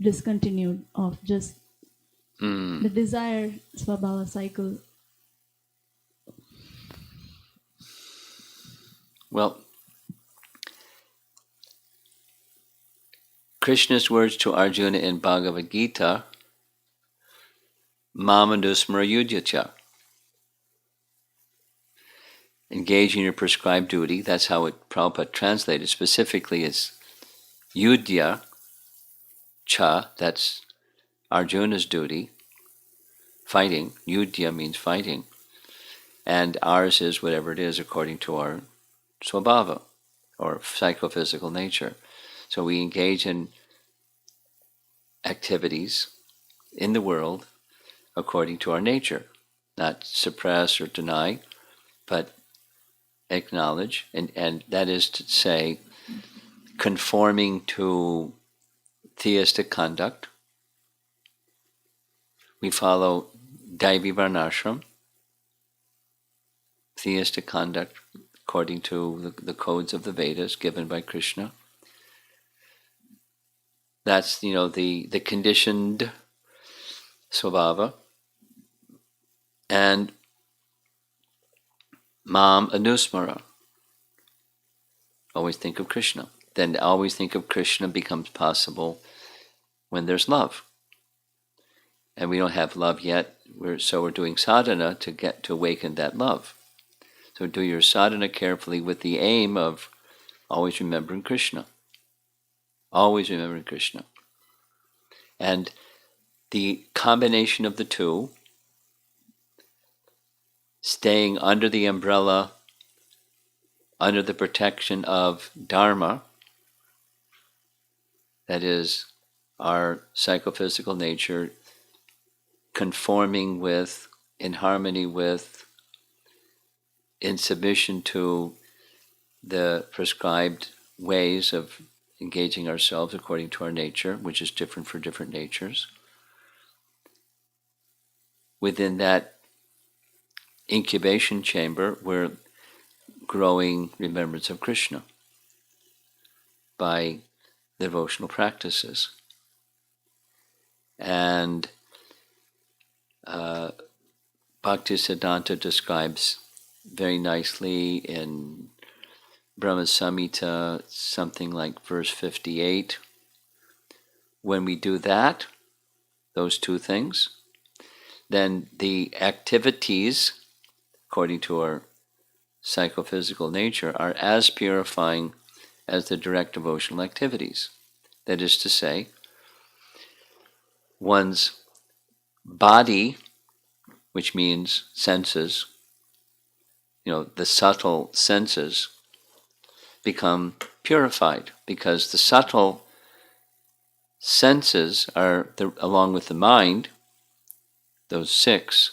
Speaker 2: discontinued of just the desire swabhava cycle.
Speaker 1: Well, Krishna's words to Arjuna in Bhagavad Gita, Mamanusmara Yudhyacha. Engage in your prescribed duty. That's how it Prabhupada translated specifically as Yudhya Cha, that's Arjuna's duty, fighting. Yudhya means fighting. And ours is whatever it is according to our swabhava, or psychophysical nature. So we engage in activities in the world according to our nature, not suppress or deny, but acknowledge, and that is to say, conforming to theistic conduct. We follow Daivi Varnashram, theistic conduct according to the codes of the Vedas given by Krishna. That's, the conditioned svabhava. And Mam Anusmara, always think of Krishna. Then always think of Krishna becomes possible when there's love. And we don't have love yet, so we're doing sadhana to awaken that love. So do your sadhana carefully with the aim of always remembering Krishna. Always remembering Krishna. And the combination of the two, staying under the umbrella, under the protection of Dharma, that is, our psychophysical nature, conforming with, in harmony with, in submission to the prescribed ways of engaging ourselves according to our nature, which is different for different natures. Within that incubation chamber, we're growing remembrance of Krishna by devotional practices. And Bhaktisiddhanta describes very nicely in Brahma Samhita, something like verse 58. When we do that, those two things, then the activities, according to our psychophysical nature, are as purifying as the direct devotional activities. That is to say, one's body, which means senses, the subtle senses, become purified, because the subtle senses are, along with the mind, those 6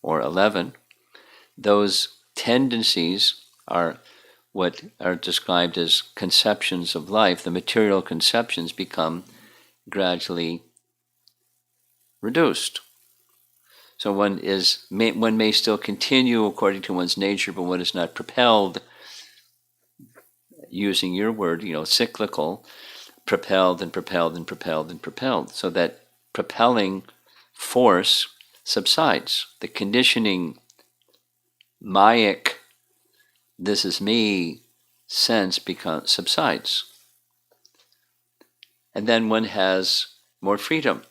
Speaker 1: or 11, those tendencies are what are described as conceptions of life. The material conceptions become gradually reduced. So one may still continue according to one's nature, but one is not propelled, using your word, cyclical, propelled and propelled and propelled and propelled. So that propelling force subsides. The conditioning, Mayic, this is me sense subsides. And then one has more freedom.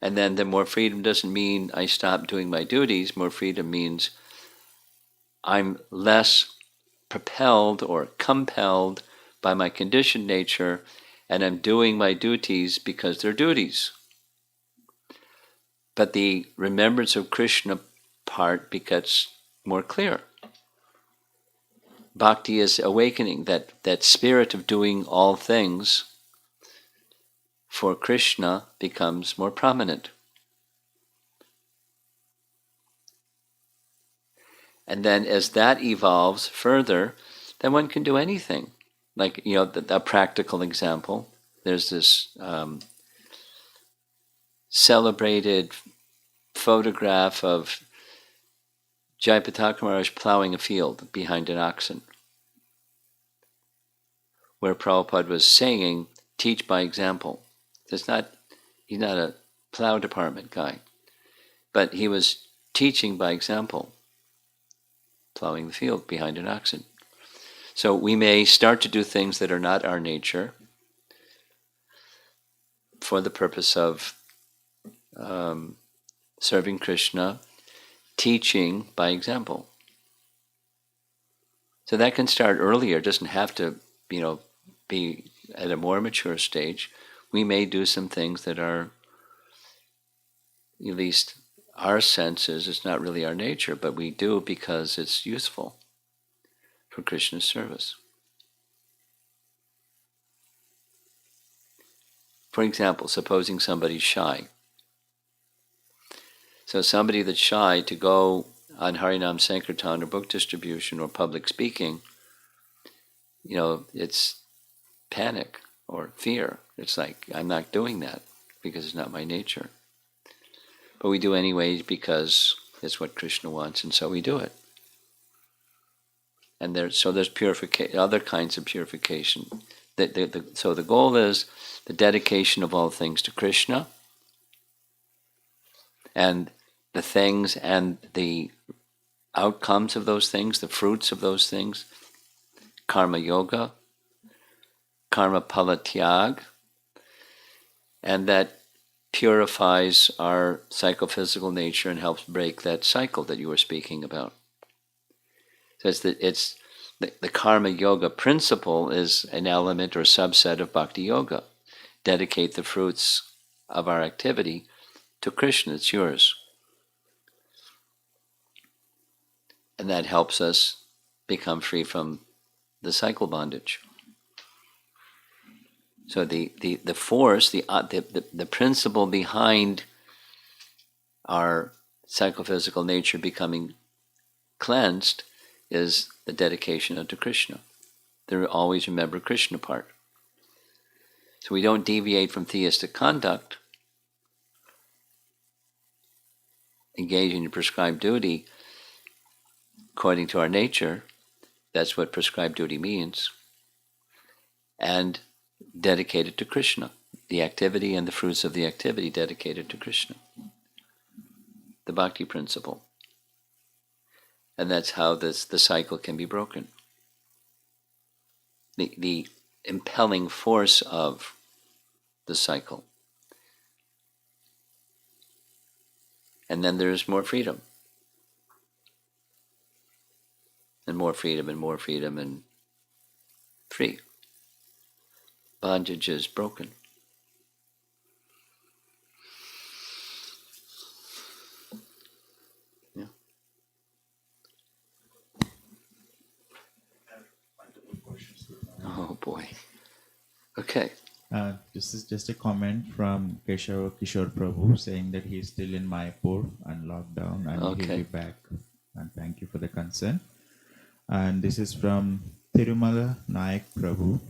Speaker 1: And then the more freedom doesn't mean I stop doing my duties. More freedom means I'm less propelled or compelled by my conditioned nature, and I'm doing my duties because they're duties. But the remembrance of Krishna part becomes more clear. Bhakti is awakening, that spirit of doing all things for Krishna becomes more prominent. And then as that evolves further, then one can do anything. Like, a practical example, there's this celebrated photograph of Jayapataka Maharaj plowing a field behind an oxen, where Prabhupada was saying, teach by example. He's not a plow department guy, but he was teaching by example, plowing the field behind an oxen. So we may start to do things that are not our nature for the purpose of serving Krishna, teaching by example. So that can start earlier. It doesn't have to, be at a more mature stage. We may do some things that are, at least our senses, it's not really our nature, but we do because it's useful for Krishna's service. For example, supposing somebody's shy. So somebody that's shy, to go on Harinam Sankirtan or book distribution or public speaking, it's panic or fear. It's like, I'm not doing that because it's not my nature. But we do anyway because it's what Krishna wants, and so we do it. And there's purification, other kinds of purification. So the goal is the dedication of all things to Krishna, and the things and the outcomes of those things, the fruits of those things, karma yoga, karma pala tyag, and that purifies our psychophysical nature and helps break that cycle that you were speaking about. So it's the karma yoga principle is an element or subset of bhakti yoga. Dedicate the fruits of our activity to Krishna, it's yours. And that helps us become free from the cycle bondage. So the force, the principle behind our psychophysical nature becoming cleansed is the dedication unto Krishna. They always remember Krishna part. So we don't deviate from theistic conduct, engaging in prescribed duty, according to our nature. That's what prescribed duty means. And dedicated to Krishna. The activity and the fruits of the activity dedicated to Krishna. The bhakti principle. And that's how the cycle can be broken. The impelling force of the cycle. And then there's more freedom. And more freedom and more freedom and free. Bondage is broken. Yeah. Oh boy. Okay.
Speaker 3: This is just a comment from Kishore Prabhu saying that he is still in Mayapur and locked down and he'll be back. And thank you for the concern. And this is from Tirumala Nayak Prabhu.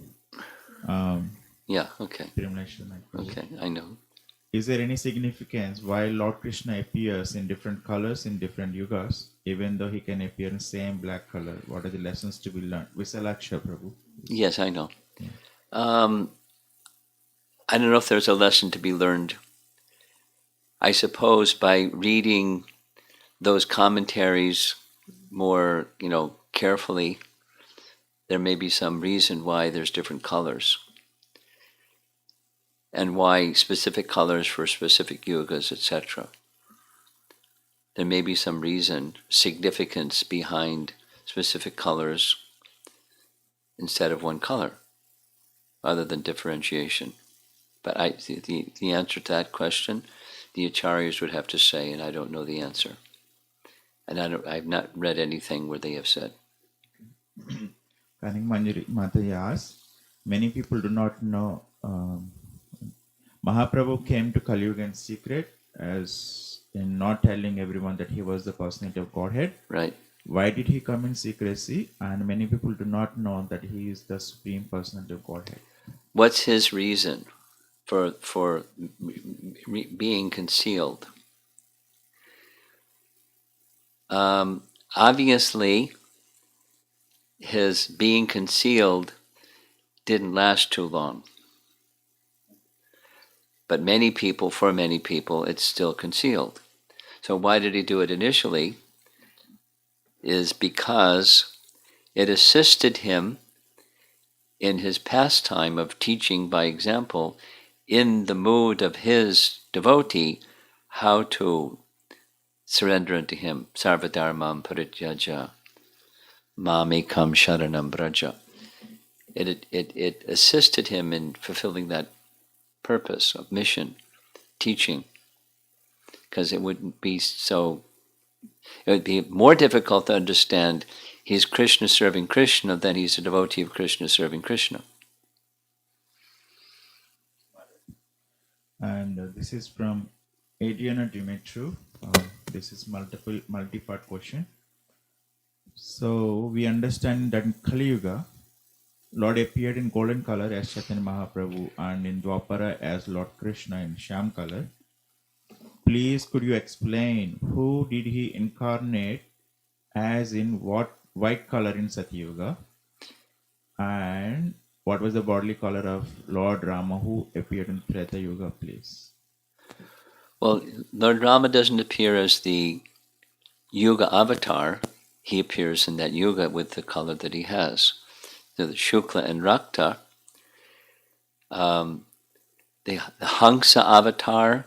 Speaker 1: Yeah, okay.
Speaker 3: Tirumala Nayak Prabhu.
Speaker 1: Okay, I know.
Speaker 3: Is there any significance why Lord Krishna appears in different colors in different yugas, even though he can appear in same black color? What are the lessons to be learned? Visalaksha Prabhu.
Speaker 1: Yes, I know. Yeah. I don't know if there's a lesson to be learned. I suppose by reading those commentaries more, carefully, there may be some reason why there's different colors. And why specific colors for specific yugas, etc. There may be some reason, significance behind specific colors instead of one color, other than differentiation. But the answer to that question, the acharyas would have to say, and I don't know the answer. And I've not read anything where they have said.
Speaker 3: Kaning Manjari Mataji asks, many people do not know Mahaprabhu came to Kali Yuga in secret, as in not telling everyone that he was the personality of Godhead.
Speaker 1: Right.
Speaker 3: Why did he come in secrecy? And many people do not know that he is the supreme personality of Godhead.
Speaker 1: What's his reason for being concealed? Obviously, his being concealed didn't last too long. But for many people, it's still concealed. So why did he do it initially? Is because it assisted him in his pastime of teaching by example, in the mood of his devotee, how to surrender unto him. Sarvadharmam parityaja mamekam sharanam braja. It assisted him in fulfilling that purpose of mission, teaching, because it would be more difficult to understand he's Krishna serving Krishna than he's a devotee of Krishna serving Krishna.
Speaker 3: And this is from Adriana Dimitru. This is multi-part question. So we understand that in Kali Yuga, Lord appeared in golden color as Chaitanya Mahaprabhu and in Dwapara as Lord Krishna in Sham color. Please could you explain who did he incarnate as in what white color in Satyuga, and what was the bodily color of Lord Rama who appeared in Treta Yuga, please?
Speaker 1: Well, Lord Rama doesn't appear as the Yuga avatar. He appears in that Yuga with the color that he has. So the Shukla and Rakta, the Hangsa avatar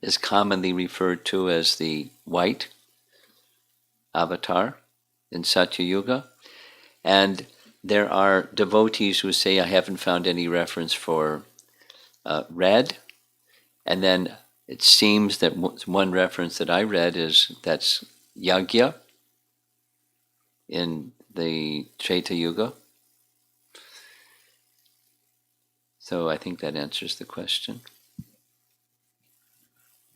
Speaker 1: is commonly referred to as the white avatar in Satya Yuga. And there are devotees who say, I haven't found any reference for red. And then it seems that one reference that I read that's Yagya in the Treta Yuga. So I think that answers the question.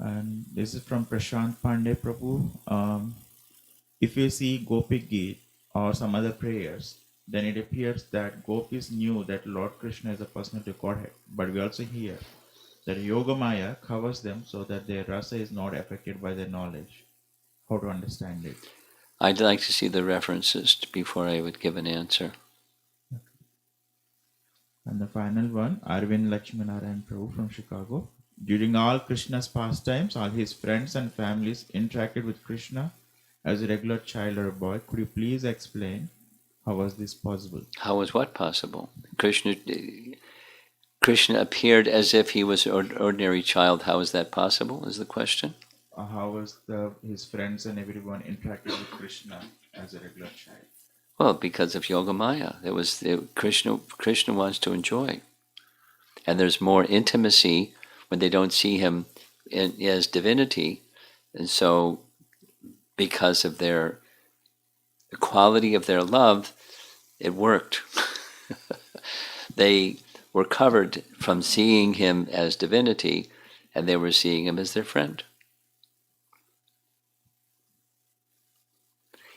Speaker 3: And this is from Prashant Pandey Prabhu. If you see Gopik Geet or some other prayers, then it appears that gopis knew that Lord Krishna is a personality of Godhead. But we also hear that Yogamaya covers them so that their rasa is not affected by their knowledge. How to understand it?
Speaker 1: I'd like to see the references before I would give an answer.
Speaker 3: And the final one, Arvind Lakshminarayan Prabhu from Chicago. During all Krishna's pastimes, all his friends and families interacted with Krishna as a regular child or a boy. Could you please explain how was this possible?
Speaker 1: How was what possible? Krishna appeared as if he was an ordinary child. How is that possible, is the question?
Speaker 3: How was his friends and everyone interacted with Krishna as a regular child?
Speaker 1: Well, because of Yogamaya. Krishna wants to enjoy. And there's more intimacy when they don't see him as divinity. And so, because of the quality of their love, it worked. They were covered from seeing him as divinity, and they were seeing him as their friend.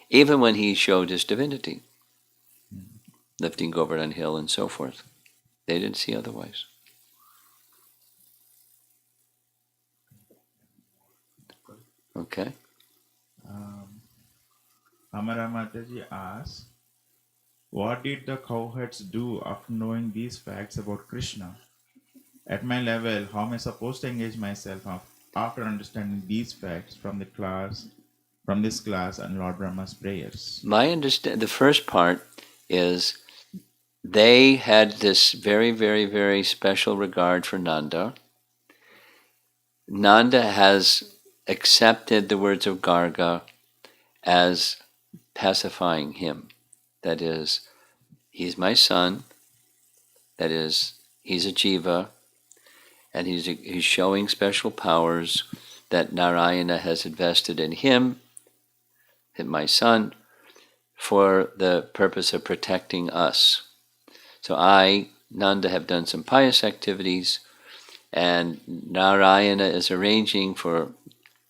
Speaker 1: Even when he showed his divinity, lifting Govardhan Hill and so forth, they didn't see otherwise. Okay.
Speaker 3: Amara Mataji asks, what did the cowherds do after knowing these facts about Krishna? At my level, how am I supposed to engage myself after understanding these facts from this class and Lord Brahma's prayers?
Speaker 1: The first part is they had this very, very, very special regard for Nanda. Nanda has accepted the words of Garga as pacifying him. That is, he's my son. That is, he's a jiva, and he's showing special powers that Narayana has invested in him, my son, for the purpose of protecting us. So I, Nanda, have done some pious activities, and Narayana is arranging for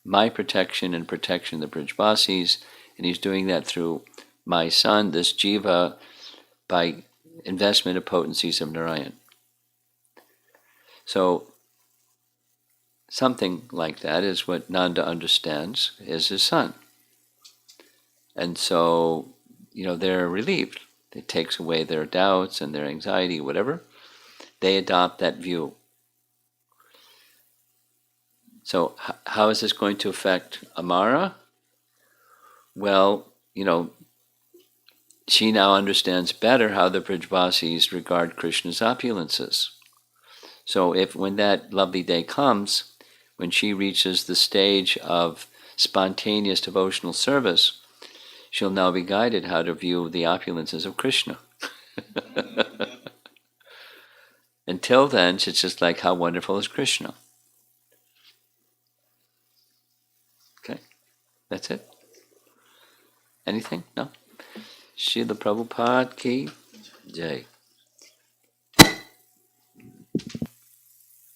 Speaker 1: my protection and protection of the Brijvasis, and he's doing that through my son, this jiva, by investment of potencies of Narayan. So something like that is what Nanda understands is his son. And so, they're relieved. It takes away their doubts and their anxiety, whatever. They adopt that view. So how is this going to affect Amara? Well, she now understands better how the Brijvasis regard Krishna's opulences. So when that lovely day comes, when she reaches the stage of spontaneous devotional service, she'll now be guided how to view the opulences of Krishna. Until then, it's just like, how wonderful is Krishna? Okay, that's it. Anything? No? Srila Prabhupada ki Jai.